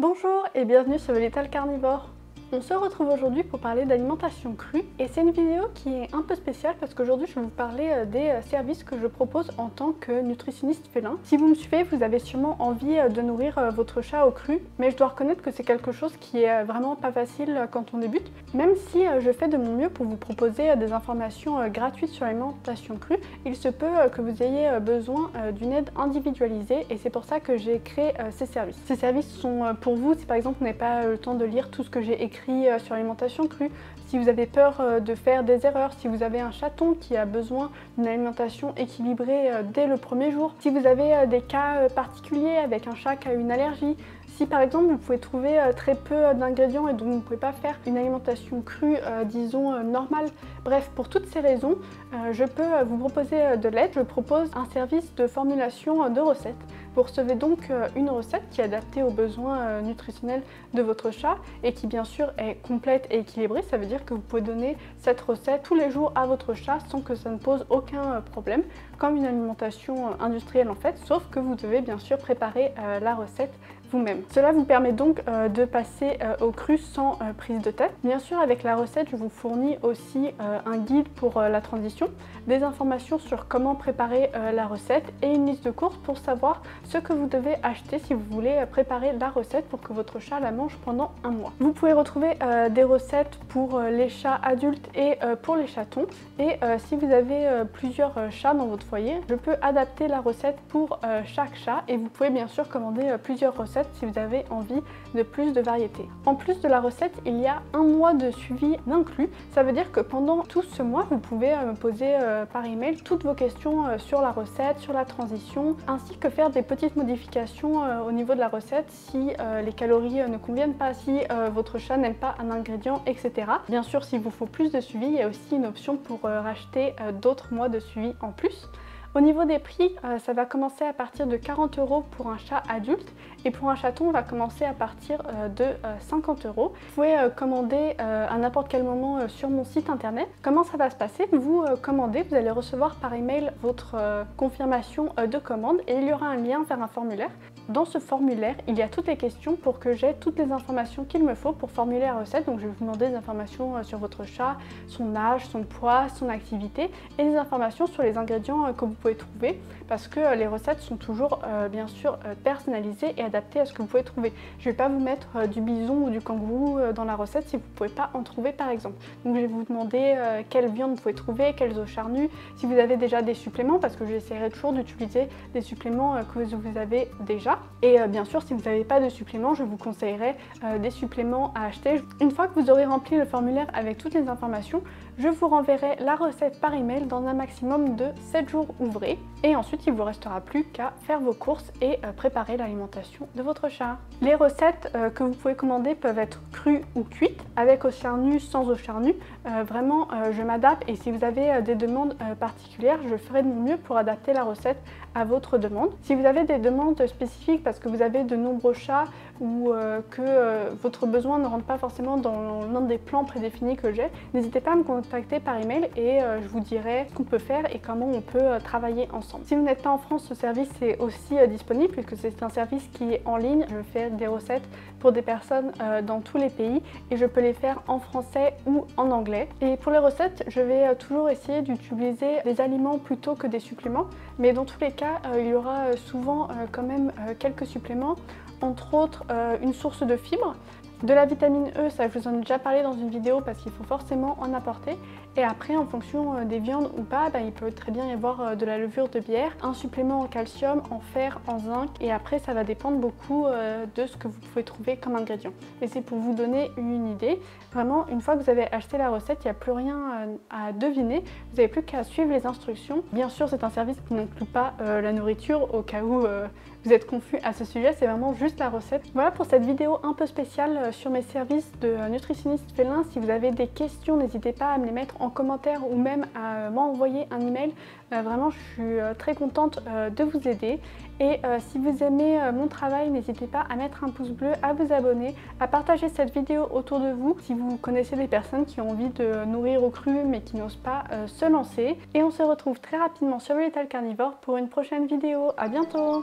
Bonjour et bienvenue sur Little Carnivore. On se retrouve aujourd'hui pour parler d'alimentation crue et c'est une vidéo qui est un peu spéciale parce qu'aujourd'hui je vais vous parler des services que je propose en tant que nutritionniste félin. Si vous me suivez, vous avez sûrement envie de nourrir votre chat au cru, mais je dois reconnaître que c'est quelque chose qui est vraiment pas facile quand on débute. Même si je fais de mon mieux pour vous proposer des informations gratuites sur l'alimentation crue, il se peut que vous ayez besoin d'une aide individualisée et c'est pour ça que j'ai créé ces services. Ces services sont pour vous si par exemple vous n'avez pas le temps de lire tout ce que j'ai écrit sur l'alimentation crue, si vous avez peur de faire des erreurs, si vous avez un chaton qui a besoin d'une alimentation équilibrée dès le premier jour, si vous avez des cas particuliers avec un chat qui a une allergie, si par exemple vous pouvez trouver très peu d'ingrédients et donc vous ne pouvez pas faire une alimentation crue, disons normale. Bref, pour toutes ces raisons, je peux vous proposer de l'aide. Je propose un service de formulation de recettes. Vous recevez donc une recette qui est adaptée aux besoins nutritionnels de votre chat et qui bien sûr est complète et équilibrée. Ça veut dire que vous pouvez donner cette recette tous les jours à votre chat sans que ça ne pose aucun problème, comme une alimentation industrielle en fait, sauf que vous devez bien sûr préparer la recette vous-même. Cela vous permet donc de passer au cru sans prise de tête. Bien sûr, avec la recette, je vous fournis aussi un guide pour la transition, des informations sur comment préparer la recette et une liste de courses pour savoir ce que vous devez acheter si vous voulez préparer la recette pour que votre chat la mange pendant un mois. Vous pouvez retrouver des recettes pour les chats adultes et pour les chatons. Et si vous avez plusieurs chats dans votre foyer, je peux adapter la recette pour chaque chat et vous pouvez bien sûr commander plusieurs recettes si vous avez envie de plus de variété. En plus de la recette, il y a un mois de suivi inclus. Ça veut dire que pendant tout ce mois, vous pouvez me poser par email toutes vos questions sur la recette, sur la transition, ainsi que faire des petites modifications au niveau de la recette si les calories ne conviennent pas, si votre chat n'aime pas un ingrédient, etc. Bien sûr, s'il vous faut plus de suivi, il y a aussi une option pour racheter d'autres mois de suivi en plus. Au niveau des prix, ça va commencer à partir de 40 € pour un chat adulte et pour un chaton, on va commencer à partir de 50 €. Vous pouvez commander à n'importe quel moment sur mon site internet. Comment ça va se passer? Vous commandez, vous allez recevoir par email votre confirmation de commande et il y aura un lien vers un formulaire. Dans ce formulaire, il y a toutes les questions pour que j'ai toutes les informations qu'il me faut pour formuler la recette. Donc je vais vous demander des informations sur votre chat, son âge, son poids, son activité et des informations sur les ingrédients que vous pouvez trouver parce que les recettes sont toujours bien sûr personnalisées et adaptées à ce que vous pouvez trouver. Je ne vais pas vous mettre du bison ou du kangourou dans la recette si vous ne pouvez pas en trouver par exemple. Donc je vais vous demander quelle viande vous pouvez trouver, quelles eaux charnues, si vous avez déjà des suppléments parce que j'essaierai toujours d'utiliser des suppléments que vous avez déjà. Et bien sûr, si vous n'avez pas de suppléments, je vous conseillerais des suppléments à acheter. Une fois que vous aurez rempli le formulaire avec toutes les informations, je vous renverrai la recette par email dans un maximum de 7 jours ouvrés. Et ensuite, il ne vous restera plus qu'à faire vos courses et préparer l'alimentation de votre chat. Les recettes que vous pouvez commander peuvent être crues ou cuites, avec eau charnue, sans eau charnue. Vraiment, je m'adapte et si vous avez des demandes particulières, je ferai de mon mieux pour adapter la recette à votre demande. Si vous avez des demandes spécifiques parce que vous avez de nombreux chats ou que votre besoin ne rentre pas forcément dans l'un des plans prédéfinis que j'ai, n'hésitez pas à me contacter par email et je vous dirai ce qu'on peut faire et comment on peut travailler ensemble. Si vous n'êtes pas en France, ce service est aussi disponible puisque c'est un service qui est en ligne. Je fais des recettes pour des personnes dans tous les pays et je peux les faire en français ou en anglais. Et pour les recettes, je vais toujours essayer d'utiliser des aliments plutôt que des suppléments, mais dans tous les cas, il y aura souvent quand même quelques suppléments, entre autres une source de fibres, de la vitamine E, ça je vous en ai déjà parlé dans une vidéo parce qu'il faut forcément en apporter. Et après, en fonction des viandes ou pas, il peut très bien y avoir de la levure de bière, un supplément en calcium, en fer, en zinc. Et après, ça va dépendre beaucoup de ce que vous pouvez trouver comme ingrédient. Mais c'est pour vous donner une idée. Vraiment, une fois que vous avez acheté la recette, il n'y a plus rien à deviner. Vous n'avez plus qu'à suivre les instructions. Bien sûr, c'est un service qui n'inclut pas la nourriture au cas où vous êtes confus à ce sujet, c'est vraiment juste la recette. Voilà pour cette vidéo un peu spéciale sur mes services de nutritionniste félin. Si vous avez des questions, n'hésitez pas à me les mettre en commentaire ou même à m'envoyer un email. Vraiment, je suis très contente de vous aider. Et si vous aimez mon travail, n'hésitez pas à mettre un pouce bleu, à vous abonner, à partager cette vidéo autour de vous si vous connaissez des personnes qui ont envie de nourrir au cru mais qui n'osent pas se lancer. Et on se retrouve très rapidement sur Little Carnivore pour une prochaine vidéo. À bientôt!